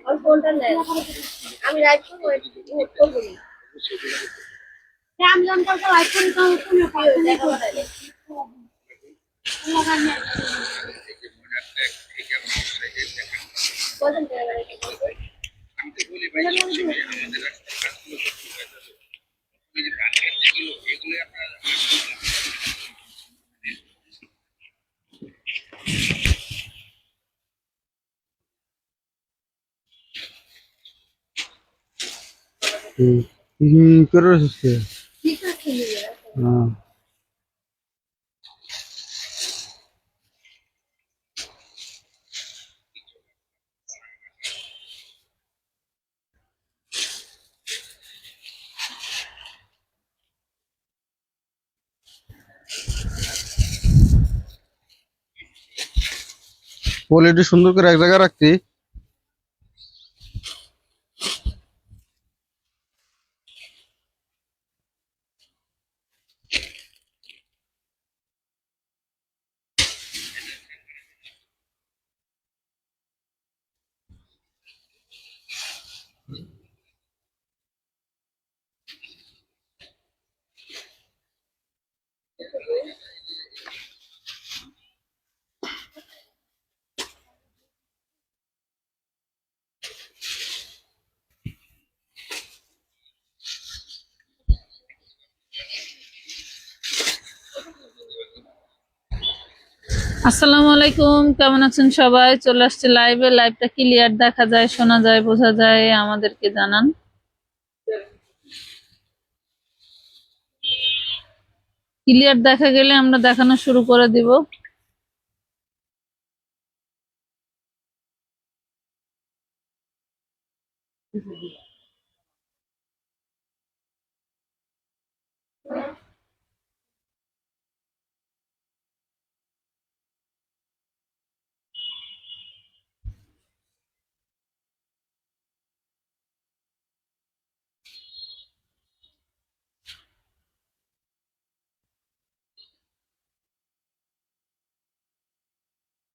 ওই ফোনটা নেন, আমি রাইট করবো, করবো না। আমি যখন রাইট করি তখন তুমি দেখা পাঠালে বলেন করে রয়েছে। ঠিক আছে। হ্যাঁ কোয়ালিটি সুন্দর করে এক জায়গায় রাখতি। আসসালামু আলাইকুম, কেমন আছেন সবাই? চলে আসছে লাইভে। লাইভটা ক্লিয়ার দেখা যায়, শোনা যায়, বোঝা যায়? আমাদেরকে জানান। ক্লিয়ার দেখা গেলে আমরা দেখানো শুরু করে দিব।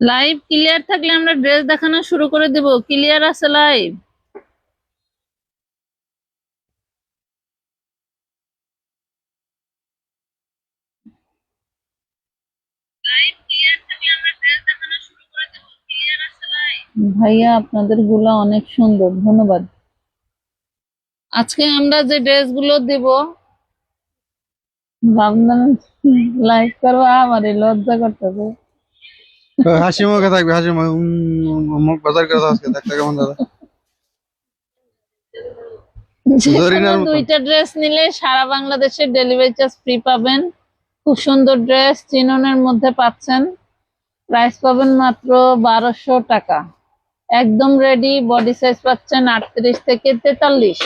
লাইভ ক্লিয়ার থাকলে আমরা ড্রেস দেখানো শুরু করে দেব। ক্লিয়ার আছে লাইভ? ভাইয়া আপনাদের গুলা অনেক সুন্দর, ধন্যবাদ। আজকে আমরা যে ড্রেস গুলো দিব, ভাবলাম লাইভ করবো, আমার লজ্জা করতেছে। হাসি মুখে থাকবে, হাসি মুখ বাজার করে আজকে দেখতে কেমন দাদা। যেকোনো দুইটা ড্রেস নিলে সারা বাংলাদেশে ডেলিভারি চার্জ ফ্রি পাবেন। খুব সুন্দর ড্রেস, চিননের মধ্যে পাচ্ছেন। প্রাইস পাবেন মাত্র 1200 টাকা। একদম রেডি। বডি সাইজ পাচ্ছেন 38 থেকে 43,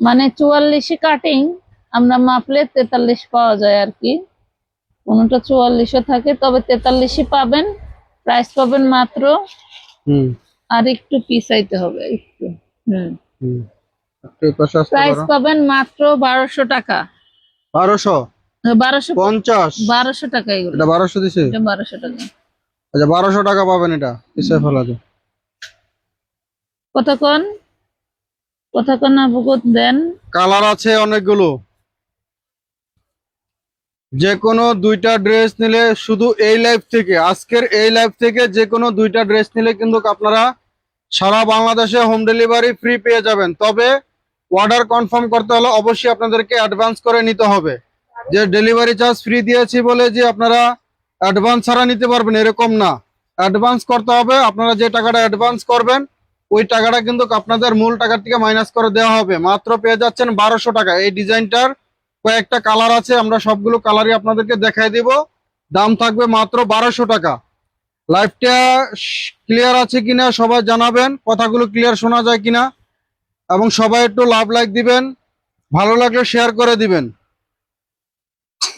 মানে 44 কাটিং। আমরা মাপলে 43 পাওয়া যায় আর কি, কোনোটা 44ও থাকে, তবে 43 পাবেন। প্রাইস পাবেন মাত্র, আর একটু পিছাইতে হবে একটু, প্রাইস পাবেন মাত্র 1200 টাকা। 1200 1250 1200 টাকা। এগুলো এটা 1200 দিছে, এটা 1200 টাকা। আচ্ছা 1200 টাকা পাবেন এটা। কিসে ফেলা যায় কতক্ষণ আবগত দেন। কালার আছে অনেকগুলো। যে কোনো দুইটা ড্রেস নিলে, শুধু এই লাইভ থেকে, আজকের এই লাইভ থেকে যে কোনো দুইটা ড্রেস নিলে কিন্তু আপনারা সারা বাংলাদেশে হোম ডেলিভারি ফ্রি পেয়ে যাবেন। তবে অর্ডার কনফার্ম করতে হলে অবশ্যই আপনাদেরকে অ্যাডভান্স করে নিতে হবে। যে ডেলিভারি চার্জ ফ্রি দিয়েছি বলে যে আপনারা অ্যাডভান্স ছাড়া নিতে পারবেন এরকম না, অ্যাডভান্স করতে হবে। আপনারা যে টাকাটা অ্যাডভান্স করবেন ওই টাকাটা কিন্তু আপনাদের মূল টাকার থেকে মাইনাস করে দেওয়া হবে। মাত্র পেয়ে যাচ্ছেন 1200 টাকা। এই ডিজাইনটার কয়েকটা কালার আছে, আমরা সবগুলো কালারই আপনাদেরকে দেখাই দিব। দাম থাকবে মাত্র 1200 টাকা। লাইভটা ক্লিয়ার আছে কিনা সবাই জানাবেন, কথাগুলো ক্লিয়ার শোনা যায় কিনা, এবং সবাই একটু লাভ লাইক দিবেন, ভালো লাগলে শেয়ার করে দিবেন।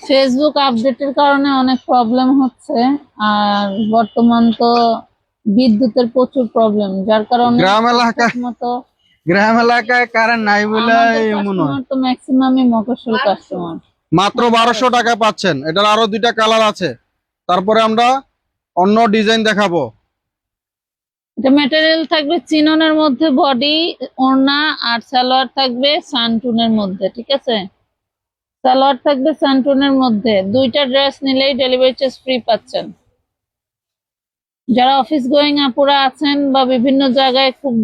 ফেসবুক আপডেটের কারণে অনেক প্রবলেম হচ্ছে, আর বর্তমান তো বিদ্যুতের প্রচুর প্রবলেম, যার কারণে গ্রাম এলাকায় কারেন্ট নাই বলে তো ম্যাক্সিমামই মফস্বল কাস্টমার। মাত্র 1200 টাকা পাচ্ছেন। এটার আরো দুইটা কালার আছে, তারপরে আমরা অন্য ডিজাইন দেখাবো। এটা ম্যাটেরিয়াল থাকবে চিননের মধ্যে, বডি ওড়না, আর সালোয়ার থাকবে সানটুনের মধ্যে। ঠিক আছে, সালোয়ার থাকবে সানটুনের মধ্যে। দুইটা ড্রেস নিলেই ডেলিভারি চার্জ ফ্রি পাচ্ছেন। যারা অফিস গোয়িং আপুরা আছেন বা বিভিন্ন জায়গায় খুব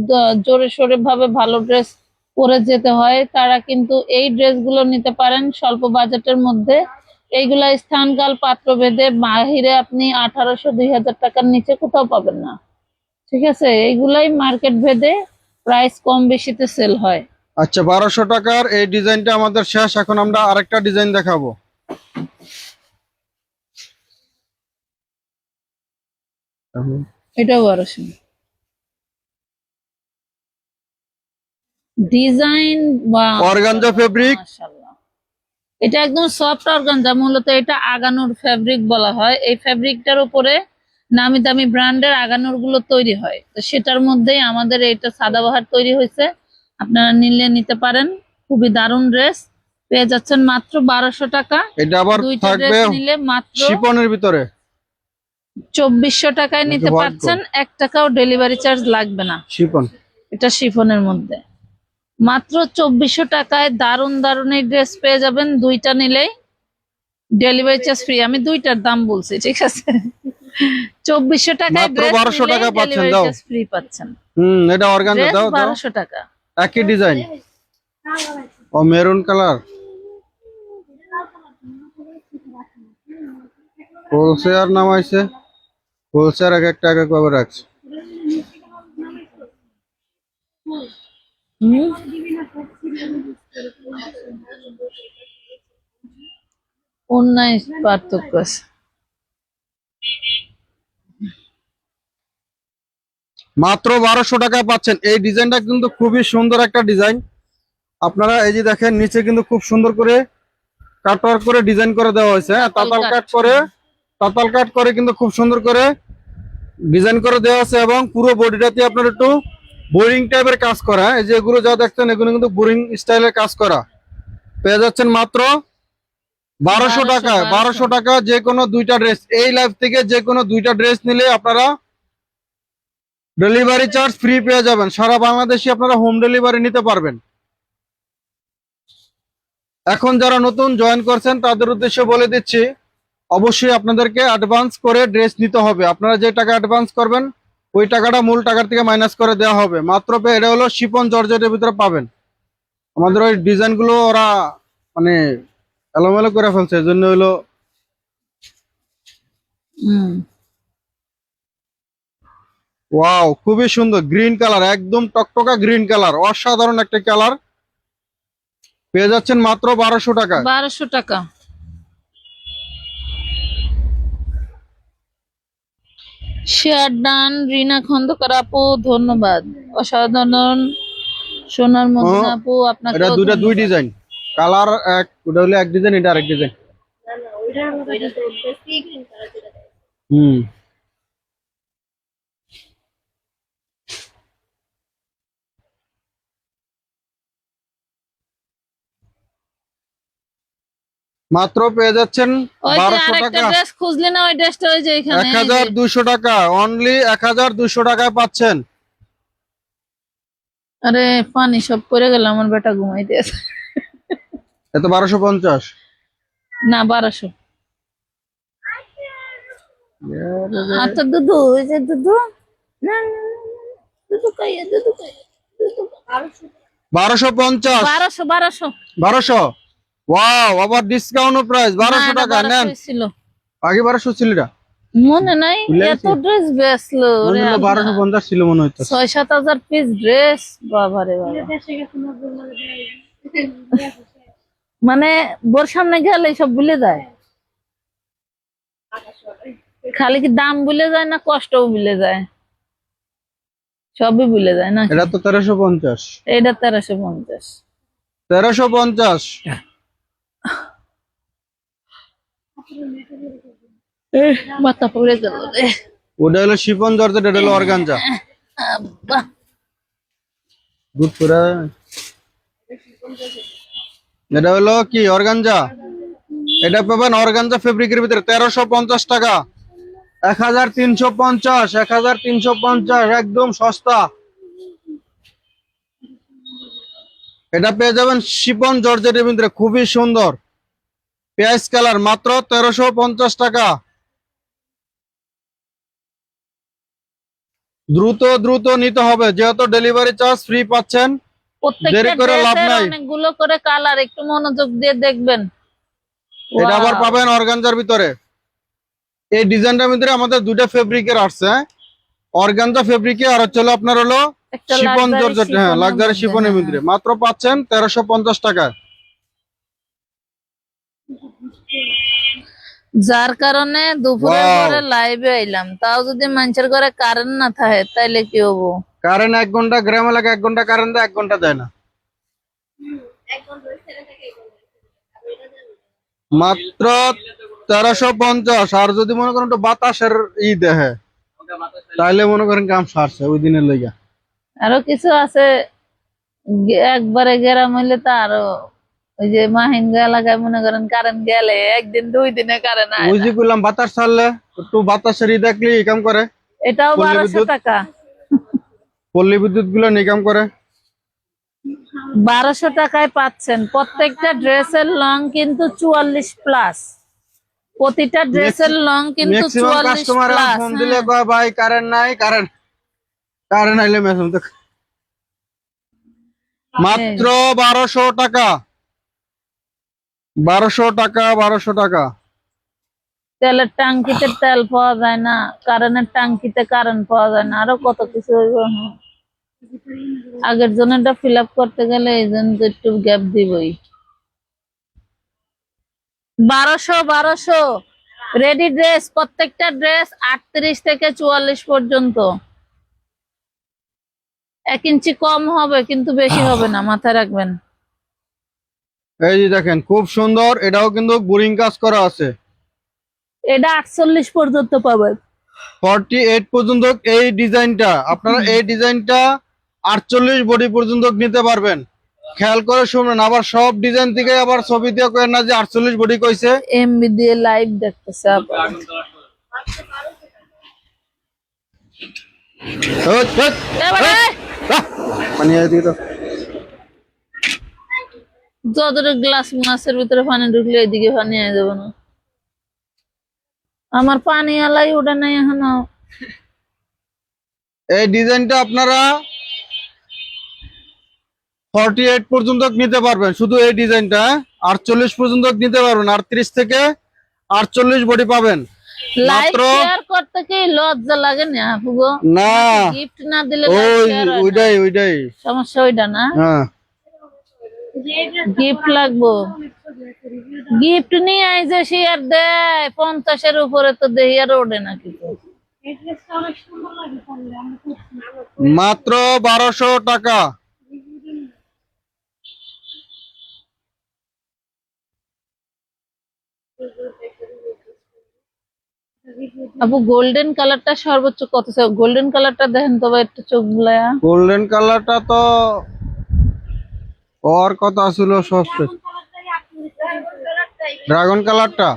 জোরে সোরে ভাবে ভালো ড্রেস পরে যেতে হয়, তারা কিন্তু এই ড্রেসগুলো নিতে পারেন স্বল্প বাজেটের মধ্যে। এইগুলা স্থানকাল পাত্র ভেদে বাহিরে আপনি 1800-2000 টাকার নিচে কোথাও পাবেন না। ঠিক আছে, এইগুলাই মার্কেট ভেদে প্রাইস কম বেশিতে সেল হয়। আচ্ছা, 1200 টাকার এই ডিজাইনটা আমাদের শেষ। এখন আমরা আরেকটা ডিজাইন দেখাবো। এটা 1200 ডিজাইন বা অর্গানজা ফেব্রিক। মাশাআল্লাহ, এটা একদম সফট অর্গানজা। মূলত এটা আগানুর ফেব্রিক বলা হয়। এই ফেব্রিকটার উপরে নামি দামি ব্র্যান্ডের আগানুর গুলো তৈরি হয়, তো সেটার মধ্যেই আমাদের এটা সাদাবাহার তৈরি হয়েছে। আপনারা নিলে নিতে পারেন। খুবই দারুণ ড্রেস, পেয়ে যাচ্ছেন মাত্র 1200 টাকা। এটা আবার দুইটা থাকবে ড্রেস নিলে মাত্র শিপনের ভিতরে 2400 টাকায় নিতে পারছেন। 1 টাকাও ডেলিভারি চার্জ লাগবে না। শিপন, এটা শিফনের মধ্যে মাত্র 2400 টাকায় দারুণ দারুণ এই ড্রেস পেয়ে যাবেন। দুইটা নিলেই ডেলিভারি চার্জ ফ্রি। আমি দুইটার দাম বলছি, ঠিক আছে। 2400 টাকায় মাত্র 1200 টাকা পাচ্ছেন। ডেলিভারি দাও, চার্জ ফ্রি পাচ্ছেন। এটা অর্গানজা। দাও 1200 টাকা। একই ডিজাইন। ও মেরুন কালার, হোলসেলার নামাইছে। হোলসেলার এক একটা এক ভাবে রাখছে। অন্যায় পার্থক্য আছে। মাত্র 1200 টাকায় পাচ্ছেন। এই ডিজাইনটা কিন্তু খুবই সুন্দর একটা ডিজাইন। আপনারা এই যে দেখেন, নিচে কিন্তু খুব সুন্দর করে কাটওয়ার্ক করে ডিজাইন করে দেওয়া হয়েছে। তাতাল কাট করে কিন্তু খুব সুন্দর করে ডিজাইন করে দেওয়া আছে, এবং পুরো বডিটাতে আপনার একটু বোরিং টাইপের কাজ করা। এই যে এগুলো যা দেখছেন, এগুলো কিন্তু বোরিং স্টাইলের কাজ করা। পেয়ে যাচ্ছেন মাত্র 1200 টাকায়। 1200 টাকা যে কোনো দুইটা ড্রেস। এই লাইভ থেকে যে কোনো দুইটা ড্রেস নিলে আপনারা ডেলিভারি চার্জ ফ্রি পেয়ে যাবেন। সারা বাংলাদেশে আপনারা হোম ডেলিভারি নিতে পারবেন। এখন যারা নতুন জয়েন করছেন তাদের উদ্দেশ্যে বলে দিচ্ছি, অবশ্যই আপনাদেরকে অ্যাডভান্স করে ড্রেস নিতে হবে। আপনারা যে টাকা অ্যাডভান্স করবেন, ওই টাকাটা মূল টাকার থেকে মাইনাস করে দেওয়া হবে। মাত্র এটা হলো শিপন জর্জেটের ভিতরে পাবেন। আমাদের ওই ডিজাইনগুলো ওরা মানে এলোমেলো করে ফেলছে, এই জন্য হলো। ওয়াও, খুবই সুন্দর গ্রিন কালার, একদম টকটকা গ্রিন কালার, অসাধারণ একটা কালার। পেয়ে যাচ্ছেন মাত্র 1200 টাকা। 1200 টাকা। শেয়ার ডান রিনা খন্দকার আপু, ধন্যবাদ। অসাধারণ সোনার মদিনা আপু, আপনাকে এটা দুই ডিজাইন, কালার এক। ওটা হলো এক ডিজাইন, এটা আরেক ডিজাইন। না না, ওইটা তো সি গ্রিন কালার যেটা দেয়। মাত্র পেয়ে যাচ্ছেন ওই যে 1200 আরেকটা টাকা। ড্রেস খুঁজলে না, ওই ড্রেসটা ওই যে এখানে 1200 টাকা, অনলি 1200 টাকায় পাচ্ছেন। আরে পানি সব পড়ে গেল, আমার বেটা ঘুমাইতে আছে। এত 1250। না 1200। আচ্ছা দুধু, ওই যে দুধু, না না, দুধু খাইয়ে, দুধু খাইয়ে, দুধু 1250। 1200। 1200। ওয়াও, আবার ডিসকাউন্ট প্রাইস 1200 টাকা নেন। ছিল আগে 1200 ছিল এটা, মনে নাই। এত ড্রেস বেচলো মনে হলো 1250 ছিল মনে হইতো। 6-7 হাজার পিস ড্রেস। বাবারে বাবা, দেশে গেছে নজর মানে মানে বোর সামনে গেলে সব ভুলে যায়। খালি কি দাম ভুলে যায় না কষ্টও ভুলে যায়? সবই ভুলে যায় না। এটা তো 1350। এটা 1350। 1350। মাথা পড়ে গেল রে। ওটা হলো শিফন জর্জেট, এটা হলো অর্গানজা। আব্বা, গুড করে। এটা হলো কি অর্গানজা। এটা পাবেন অর্গানজা ফেব্রিকের ভিতরে 1350 টাকা। 1350, 1350 একদম সস্তা। এটা পেয়ে যাবেন শিফন জর্জেটের ভিতরে, খুবই সুন্দর পেঁয়াজ কালার, মাত্র 1350 টাকা। দ্রুত দ্রুত নিতে হবে, যেহেতু ডেলিভারি চার্জ ফ্রি পাচ্ছেন। দেরি প্রত্যেকটা করে লাভ ড্রেসের নাই। অনেকগুলো করে কালার, একটু মনোযোগ দিয়ে দেখবেন। এটা আবার Wow! পাবেন অর্গানজার ভিতরে। এই ডিজাইনটার ভিতরে আমাদের দুইটা ফেব্রিকের আসছে, অর্গানজা ফেব্রিকে আর হচ্ছে আপনার হলো একটা শিফন লাক্সারি জর্জেট, হ্যাঁ শিফনের লাক্সারি মধ্যে, শিফনের হ্যাঁ। ভিতরে মাত্র পাচ্ছেন 1350 টাকায়। যার কারণে দুপুরের Wow! পরে লাইভে আইলাম, তাও যদি মানুষের ঘরে কারেন্ট না থাকে তাইলে কি হবো? কারেন্ট 1 ঘন্টা, গ্রাম এলাকা 1 ঘন্টা কারেন্ট দেয়, 1 ঘন্টা দেয় না। একদম ধরে ছেড়ে থেকে এই করে। আমি এটা জানি। মাত্র 1350। আর যদি মনে করেন একটু বাতাসের দেখে, তাইলে মনে করেন কাম সারছে ওই দিনের লইগা। আরো কিছু আছে, একবারে গেরাম হইলে তো আরো, ওই যে মাহিঙ্গা এলাকায় মনে করেন কারেন্ট গেলে একদিন 2 দিনে কারেন্ট আয় ওই না। যে বললাম বাতাস ছাড়লে একটু বাতাসের দেখলি কাম করে। এটাও পল্লী 1200 বিদ্যুৎ, টাকা। পল্লী বিদ্যুৎ গুলো নিকাম করে। 1200 টাকায় পাচ্ছেন। প্রত্যেকটা ড্রেসের লং কিন্তু 44+। প্রতিটা ড্রেসের লং কিন্তু ম্যাক্সিমাম 44+। কাস্টমার ফোন দিলে কয় ভাই কারেন্ট নাই, কারেন্ট কারেন্ট আইলে মেসেজ দেখ। মাত্র 1200 টাকা, 1200 টাকা, 1200 টাকা। তেলের টাঙ্কিতে তেল পাওয়া যায় না, কারেন্টের টাঙ্কিতে কারেন্ট পাওয়া যায় না, আরো কত কিছু হইব। আগের জনেরটা ফিল আপ করতে গেলে এই জন্য তো একটু গ্যাপ দিবই। 1200 রেডি ড্রেস, প্রত্যেকটা ড্রেস 38 থেকে 44 পর্যন্ত। 1 ইঞ্চি কম হবে কিন্তু বেশি হবে না, মাথায় রাখবেন। এই যে দেখেন খুব সুন্দর, এটাও কিন্তু বোরিং কাজ করা আছে। এটা 48 পর্যন্ত পাবেন। 48 পর্যন্ত এই ডিজাইনটা, আপনারা এই ডিজাইনটা 48 বডি পর্যন্ত নিতে পারবেন। খেয়াল করে শুনুন, আবার সব ডিজাইন থেকে আবার ছবি দিয়ে কয়েন না যে 48 বডি কইছে। এমবি দিয়ে লাইভ দেখতেছে আপনারা। মানে যতটা গ্লাস মাছের ভিতরে পানি ঢুকলে এদিকে পানি আয় যাবে না। আমার পানি আলাই ওটা নাই এখনো। এই ডিজাইনটা আপনারা 48 পর্যন্ত নিতে পারবেন, শুধু এই ডিজাইনটা 48 পর্যন্ত নিতে পারবেন। 38 থেকে 48 বডি পাবেন লাইভ মাত্র। শেয়ার করতে কি লজ্জা লাগে না আপু গো? না গিফট না দিলে লাইভ শেয়ার হয় না। ওইটাই সমস্যা ওইটা না, হ্যাঁ। গিফট লাগবো। গিফট নিয়ে আই যে শেয়ার দেয় 50-এর উপরে, তো দেহি আর ওঠে না কিছু। মাত্র 1200 টাকা। আপু গোল্ডেন কালারটা সর্বোচ্চ কত? গোল্ডেন কালারটা দেখেন তো ভাই, একটু চোখ বুলায়া। গোল্ডেন কালারটা তো ওর কথা ছিল সবচেয়ে। ড্রাগন কালারটা,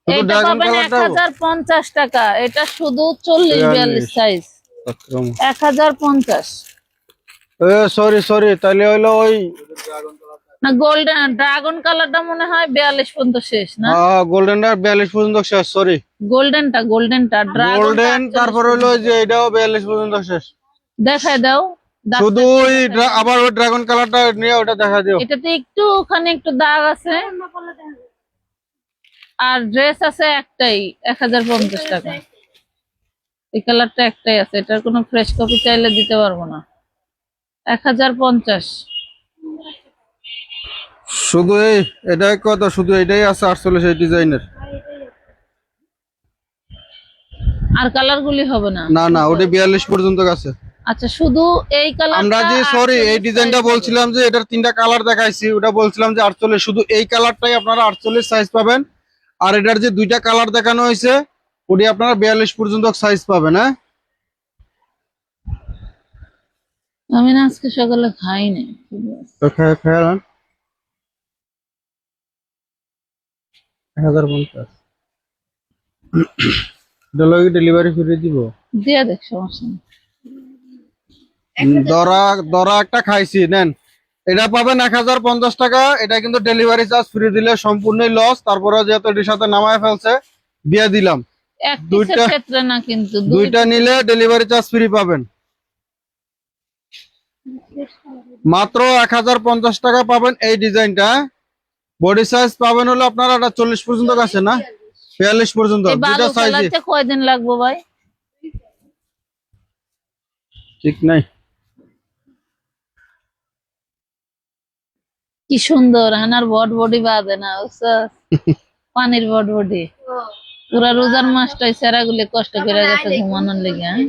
শুধু এটা ড্রাগন পাবেন কালারটা 1050 টাকা। এটা শুধু 40-42 সাইজ, 1050। সরি তাহলে হইলো ওই না, গোল্ডেন ড্রাগন কালারটা মনে হয় 42 পর্যন্ত শেষ না? গোল্ডেনটা 42 পর্যন্ত শেষ। সরি, গোল্ডেনটা গোল্ডেন, তারপর হইলো ওই যে এটাও 42 পর্যন্ত শেষ। দেখায় দাও। শুধু ওই আবার ওই ড্রাগন কালারটা নিয়ে ওটা দেখা দিও। এটাতে একটু ওখানে একটু দাগ আছে, আর ড্রেস আছে একটাই 1050 টাকা। এই কালারটা একটাই আছে, এটার কোনো ফ্রেশ কপি চাইলে দিতে পারবো না। 1050। শুধু এটাই কথা, শুধু এটাই আছে 48 এই ডিজাইনের। আর কালার গুলি হবে না? না ওটা 42 পর্যন্ত আছে। আচ্ছা, শুধু এই কালার। আমরা যে সরি এই ডিজাইনটা বলছিলাম যে এটার 3টা কালার দেখাইছি, ওটা বলছিলাম যে 48, শুধু এই কালারটাই আপনারা 48 সাইজ পাবেন। আর এটার যে 2টা কালার দেখানো হয়েছে ওটি আপনারা 42 পর্যন্ত সাইজ পাবেন। হ্যাঁ, আমি না আজকে সকালে খাই নাই। তো খেয়াল 1050 ডেলিভারি ফ্রি দিব। দিয়ে দেখ, সমস্যা নেই। দরা দরা একটা খাইছি নেন, এটা পাবেন 1050 টাকা। এটা কিন্তু ডেলিভারি চার্জ ফ্রি দিলে সম্পূর্ণই লস, তারপরে যেহেতু এটির সাথে নামায় ফেলছে দিয়ে দিলাম। এক পিসের ক্ষেত্রে না, কিন্তু দুইটা নিলে ডেলিভারি চার্জ ফ্রি পাবেন। মাত্র 1050 টাকা পাবেন এই ডিজাইনটা। বডি সাইজ পাবেন হলো আপনারা 40 পর্যন্ত আছে না, 42 পর্যন্ত এই দুইটা বালু সাইজে। ফেলাতে কয়দিন লাগবে ভাই? ঠিক নাই। কি সুন্দর আনার বট বডি বাঁধে না, বুঝছস? পানির বট বডি পুরা রোজার মাসটাই সেরাগুলি কষ্ট করে গেছে ঘুমানোর লেগে। হ্যাঁ?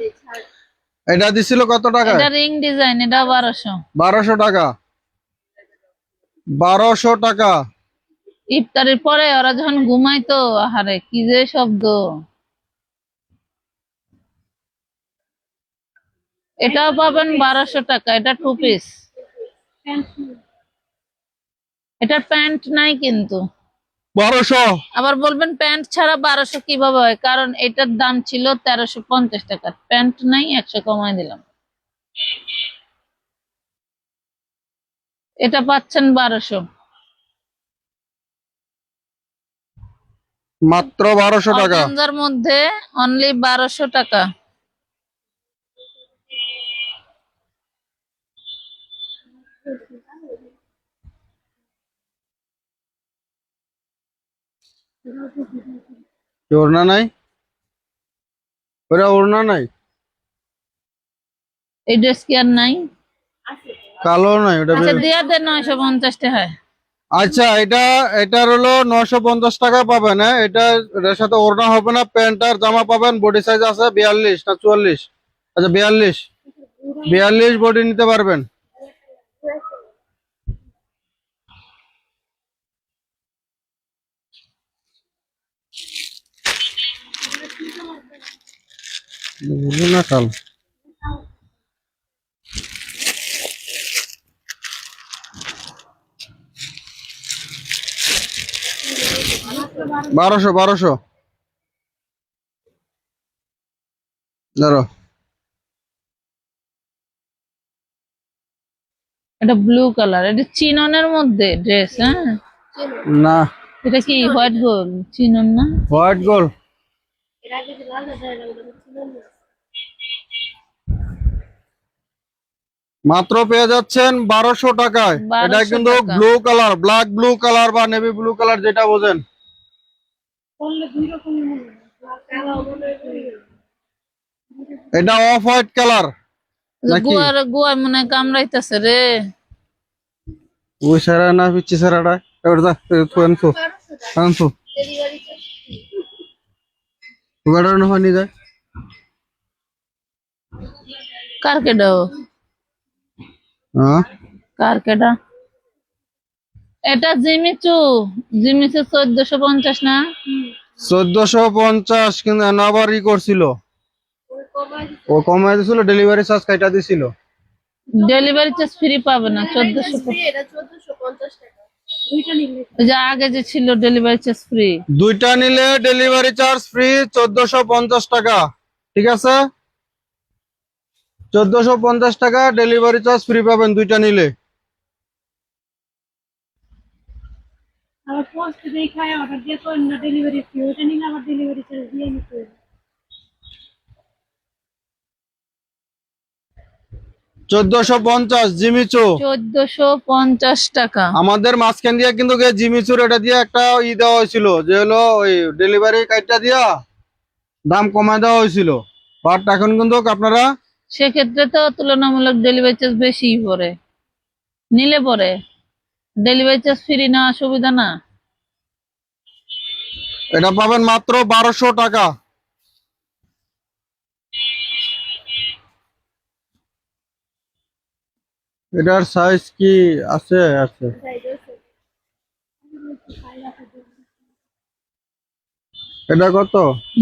এটা দিছিল কত টাকা? এটা রিং ডিজাইন, এটা 1200। 1200 টাকা, 1200 টাকা। ইফতারের পরে ওরা যখন ঘুমাইতো, আহারে কি যে শব্দ। এটাও পাবেন 1200 টাকা। এটা 2 পিস। এটা প্যান্ট নাই কিন্তু। 1200। আবার বলবেন প্যান্ট ছাড়া 1200 কিভাবে হয়, কারণ এটার দাম ছিল 1350 টাকা। প্যান্ট নাই, 100 কমায় দিলাম। এটা পাচ্ছেন 1200। মাত্র 1200 টাকা। অর্গানজার মধ্যে অনলি 1200 টাকা। ওড়না নাই, ওরা ওড়না নাই, এই ড্রেস কি আর নাই? কালো নাই ওটা। আচ্ছা দিয়া দেন 950 টাকা। আচ্ছা এটার হলো 950 টাকা পাবেন। হ্যাঁ, এটার সাথে ওড়না হবে না, প্যান্ট আর জামা পাবেন। বডি সাইজ আছে 42 না 44? আচ্ছা 42, 42 বডি নিতে পারবেন। বুঝলি না কাল 1200 ধরো। এটা ব্লু কালার, এটা চিননের মধ্যে ড্রেস। হ্যাঁ, না, এটা কি হোয়াইট গোল্ড? চিনন না, হোয়াইট গোল্ড। এর আগে যে লাল দাদা এটা ছিল না। মাত্র পেয়ে যাচ্ছেন 1200 টাকায়। 1200 এটা কিন্তু টাকা। Blue colour, black blue colour বা নেভি ব্লু কালার, যেটা বোঝেন। করলে দুই রকম মনে হয়। কালো মনে হয়। এটা অফ হোয়াইট কালার নাকি? গুয়ার মনে হয় কামড়াইতেছে রে। ওই সারা না পিচ্ছি সারাটা এবার যা আনছো আনছো ডেলিভারি বেড়ানো হয়নি যায়। কার কেডা ও? হ্যাঁ, কার কেডা? এটা জিমিচু। জিমিচু 1450 না? 1450, কিন্তু আবার ই করছিল, ও কমাই দিছিল, ডেলিভারি চার্জ কাটা দিছিল। ডেলিভারি চার্জ ফ্রি পাবে না। 1450। এটা 1450 টাকা। দুইটা নিলে ওই যে আগে যে ছিল ডেলিভারি চার্জ ফ্রি। দুইটা নিলে ডেলিভারি চার্জ ফ্রি 1450 টাকা। ঠিক আছে, 1450 টাকা ডেলিভারি চার্জ ফ্রি পাবেন দুইটা নিলে। আবার পোস্ট দেখায় অর্ডার দিয়ে তো না ডেলিভারি ফ্রি, ওটা নিলে আবার ডেলিভারি চার্জ দিয়ে নিতে হবে। 1450 জিমিচু। 1450 টাকা। আমাদের মাঝখান দিয়ে কিন্তু জিমিচুর এটা দিয়ে একটা ই দেওয়া হয়েছিল, যে হলো ওই ডেলিভারি কার্ডটা দিয়া দাম কমায় দেওয়া হয়েছিল। বাট এখন কিন্তু আপনারা সেক্ষেত্রে তো তুলনামূলক ডেলিভারি চার্জ বেশি পড়ে, নিলে পরে ডেলিভারি চার্জ ফ্রি না, সুবিধা না। এটা পাবেন মাত্র 1200 টাকা। এটার সাইজ কি আছে? আছে। এটা কত?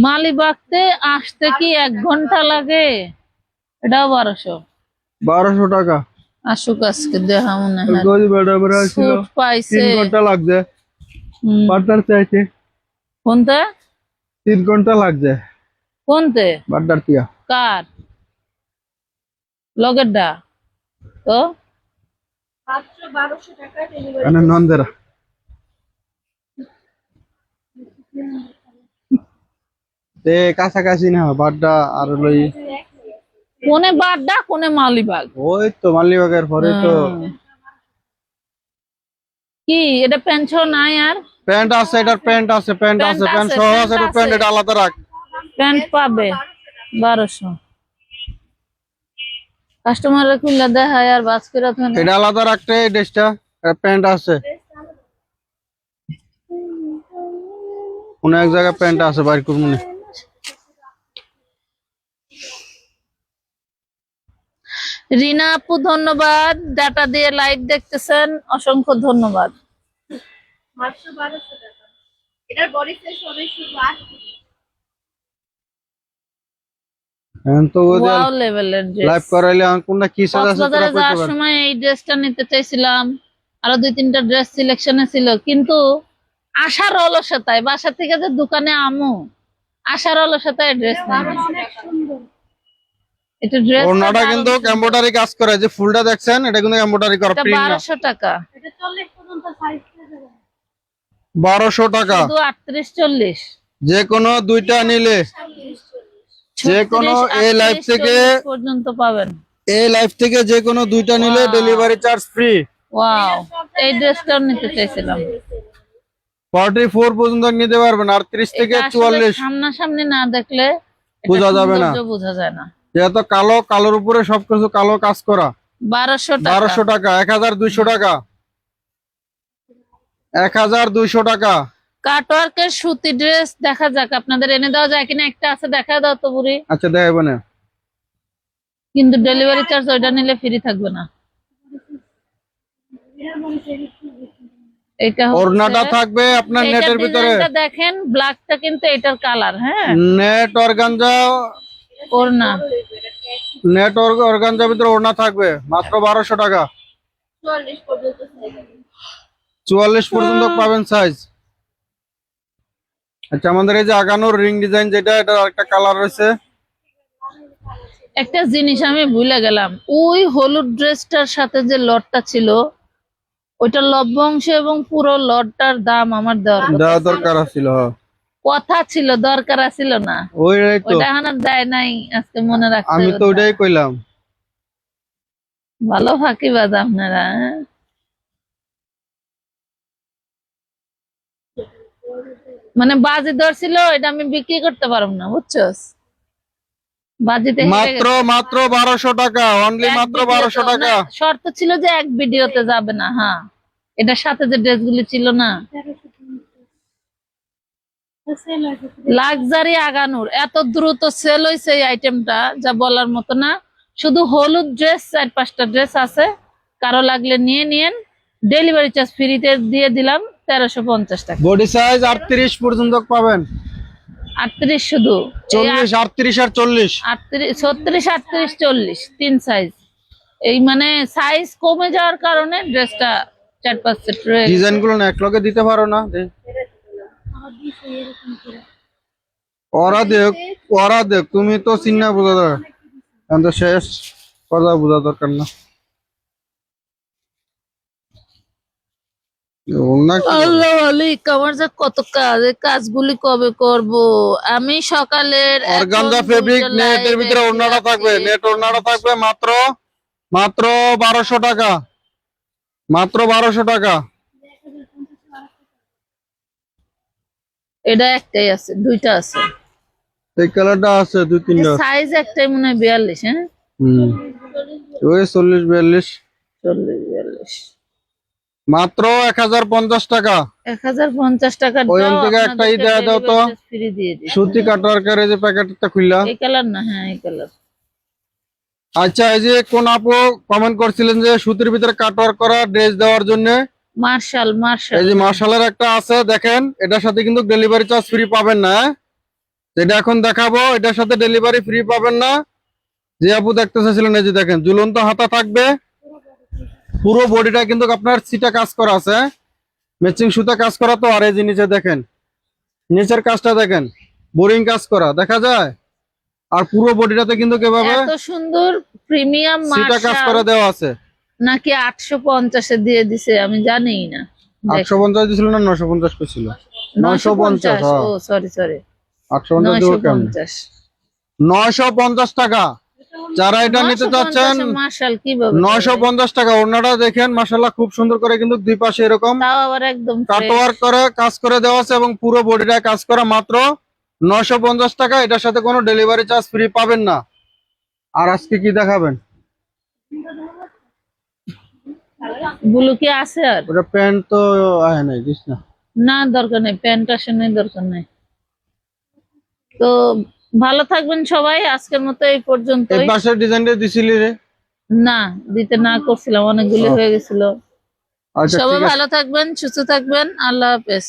মালিবাগতে আসতে কি 1 ঘন্টা লাগে? এটাও 1200। 1200 টাকা। আসুক আজকে দেখা মনে হয়। গজ বড় বড় ছিল, স্যুট পাইছে। 3 ঘন্টা লাগবে হুম। পার্টনার চাইছে। কোনতে 3 ঘন্টা লাগছে কোনতে বাড্ডার তিয়া কার লগেরটা তো মাত্র 1200 টাকা ডেলিভারি। মানে নন্দেরা তে কাছাকাছি না বাড্ডা আর লই কোনে বাড্ডা কোনে মালিবাগ ওই তো মালিবাগের পরে তো কি এটা প্যান্ট নাই আর প্যান্ট আছে, এটার প্যান্ট আছে, প্যান্ট আছে, প্যান্ট আছে, সহ প্যান্ট আছে, এটা আছে। প্যান্ট এটা আলাদা রাখ। প্যান্ট পাবে 1200 কাস্টমাররা খুললে দেখায় আর বাস করে থাকে এটা আলাদা রাখতে এই ড্রেসটা প্যান্ট আছে, কোন এক জায়গায় প্যান্ট আছে বাইর করব না। রিনা আপু ধন্যবাদ, ডাটা দিয়ে লাইভ দেখতেছেন, অসংখ্য ধন্যবাদ। মাত্র 1200 টাকা। এটার বডি সাইজ হবে শুধু 8 এখন তো ওয়াও লেভেলের ড্রেস। লাইভ করাইলে আমি কোনটা কি সাজা আছে তোরা কক্সবাজারে কইতে যাওয়ার পার। সময় এই ড্রেসটা নিতে চাইছিলাম, আরো 2-3টা ড্রেস সিলেকশনে ছিল, কিন্তু আসার অলসতায় বাসা থেকে যে দোকানে আমু আসার অলসতায় ড্রেস নাই। অনেক সুন্দর। এটা ড্রেস ওড়নাটা কিন্তু এমব্রয়ডারি কাজ করে, যে ফুলটা দেখছেন এটা কিন্তু এমব্রয়ডারি করা, এটা প্রিন্ট না। 1200 টাকা, এটা 40 পর্যন্ত সাইজ পেয়ে যাবেন। 1200 টাকা, শুধু 38-40, যে কোনো দুইটা নিলে, যে কোনো এই লাইভ থেকে 38-40 পর্যন্ত পাবেন। এই লাইভ থেকে যে কোনো দুইটা নিলে ডেলিভারি চার্জ ফ্রি। ওয়াও, এই ড্রেসটাও নিতে চাইছিলাম। 44 পর্যন্ত নিতে পারবেন, আর 30 থেকে এটা আসলে 44 সামনাসামনি না দেখলে এটা বোঝা যাবে না। সৌন্দর্য বোঝা যায় না। যেহেতু কালো, কালোর উপরে সবকিছু কালো কাজ করা। 1200 টাকা, 1200 টাকা, 1200 টাকা, 1200 টাকা। কাটওয়ার্কের সুতি ড্রেস দেখা যাক, আপনাদের এনে দেওয়া যায় কিনা। একটা আছে, দেখা দাও তো বুড়ি। আচ্ছা দেখাবো না, কিন্তু ডেলিভারি চার্জ ওইটা নিলে ফ্রি থাকবে না। এটার বডি সাইজ একটু বেশি। এটা হচ্ছে- ওড়নাটা থাকবে আপনার এইটার নেটের ভিতরে, ডিজাইনটা দেখেন, ব্ল্যাকটা কিন্তু এটার কালার। হ্যাঁ, নেট অর্গানজা, ওড়না নেট অর্গানজার ভিতরে ওড়না থাকবে, মাত্র 1200 টাকা। 44 পর্যন্ত সাইজ আছে। 44 পর্যন্ত পাবেন সাইজ। আচ্ছা আমাদের এই যে আগানোর রিং ডিজাইন যেটা, এটা একটা কালার রয়েছে। একটা জিনিস আমি ভুলে গেলাম, ওই হলুদ ড্রেসটার সাথে যে লটটা ছিল, ওইটা লভ্যাংশ এবং পুরো লটটার দাম আমার দেওয়ার দেওয়া দরকার ছিল, কথা ছিল, দরকার ছিল না। ওইটাই তো, ওইটা এখন আর দেয় নাই, আজকে মনে রাখতে আমি তো হবে। ওইটাই কইলাম। ভালো ফাঁকিবাজ আপনারা। হ্যাঁ? মানে বাজি ধরছিল, এটা আমি বিক্রি করতে পারবো না, বুঝছস? বাজিতে হেরে মাত্র গেছে। মাত্র 1200 টাকা, অনলি এক মাত্র ভিডিওতে- 1200 টাকা। না, শর্ত ছিল যে এক ভিডিওতে যাবে না। হ্যাঁ, এটার সাথে যে ড্রেসগুলি ছিল না, 1350 সেল আছে। লাক্সারি আগানোর এত দ্রুত সেল হয়েছে এই আইটেমটা, যা বলার মতো না। শুধু হলুদ ড্রেস 4-5টা ড্রেস আছে, কারো লাগলে নিয়ে নিয়েন, ডেলিভারি চার্জ ফ্রিতে দিয়ে দিলাম 1350 টাকা। বডি সাইজ 38 পর্যন্ত পাবেন, 38 শুধু 40, 38 আর 40। 38, 36, 38, 40 তিন সাইজ। এই মানে সাইজ কমে যাওয়ার কারণে ড্রেসটা 4-5 সেট রয়ে গেছে। ডিজাইন গুলো না এক লগে দিতে পারো না, আমার দিছে এরকম করে। ওরা দেখ তুমি তো চিন্না বোঝা দরকার, এখন তো শেষ কথা বোঝা দরকার না। ওড়না কি বলে? আল্লাহ মালিক, আমার যে কত কাজ, এই কাজগুলি কবে করব আমি? সকালের অর্গানজা এখন ফেব্রিক, দুইটা নেটের live ভিতরে এসে ওড়নাটা থাকবে, যাচ্ছি। নেট ওড়নাটা থাকবে মাত্র মাত্র 1200 টাকা, মাত্র 1200 টাকা। এটা একটাই আছে, দুইটা আছে, এই কালারটা আছে 2-3টা। সাইজ একটাই মনে হয় 42। হ্যাঁ, ওই 40-42, 40-42, মাত্র 1050 টাকা। 1050 টাকা। ওইখান থেকে একটা ই দেয়া দাও তো, ফ্রি দিয়ে দিই। সুতি কাটার যে প্যাকেটটা খুললা। এই কালার না? হ্যাঁ, এই কালার। আচ্ছা এই যে কোন আপু কমেন্ট করছিলেন যে সুতির ভিতরে কাটওয়ার্ক করা ড্রেস দেওয়ার জন্য, মার্শাল এই যে মার্শালের একটা আছে দেখেন, এটার সাথে কিন্তু ডেলিভারি চার্জ ফ্রি পাবেন না। যেটা এখন দেখাবো এটার সাথে ডেলিভারি ফ্রি পাবেন না। যে আপু দেখতে চাইছিলেন, এই যে দেখেন ঝুলন্ত হাতা থাকবে, পুরো বডিটা কিন্তু আপনার সিটা কাজ করা আছে, ম্যাচিং সুতা কাজ করা তো। আর এই যে নিচে দেখেন, নিচের কাজটা দেখেন, বোরিং কাজ করা দেখা যায়। আর পুরো বডিটাতে কিন্তু কিভাবে এত সুন্দর প্রিমিয়াম সিটা কাজ করে দেওয়া আছে। নাকি 850 দিয়ে দিছে আমি জানি না। 850 দিছিল না 950 ছিল? 950। ও সরি 850 দিব কেমন? 950 টাকা। যারা এটা নিতে চাচ্ছেন মাশাআল কিভাবে 950 টাকা। ওড়নাটা দেখেন মাশাআল্লাহ খুব সুন্দর করে কিন্তু দুই পাশে এরকম তাও আবার একদম কাটওয়ার্ক করে কাজ করে দেওয়া আছে এবং পুরো বডিটা কাজ করা, মাত্র 950 টাকা। এটার সাথে কোনো ডেলিভারি চার্জ ফ্রি পাবেন না। আর আজকে কি দেখাবেন? ব্লু কি আছে আর? ওটা প্যান্ট তো আয় নাই, দিস না। না দরকার নেই, প্যান্ট আসলে দরকার নেই। তো ভালো থাকবেন সবাই, আজকের মতো এই এই পর্যন্তই। পাশের ডিজাইনটা দিছিলি রে? না দিতে না করছিলাম, অনেকগুলো হয়ে গেছিল। আচ্ছা সবাই ঠিক আছে। ভালো থাকবেন, সুস্থ থাকবেন, আল্লাহ হাফেজ।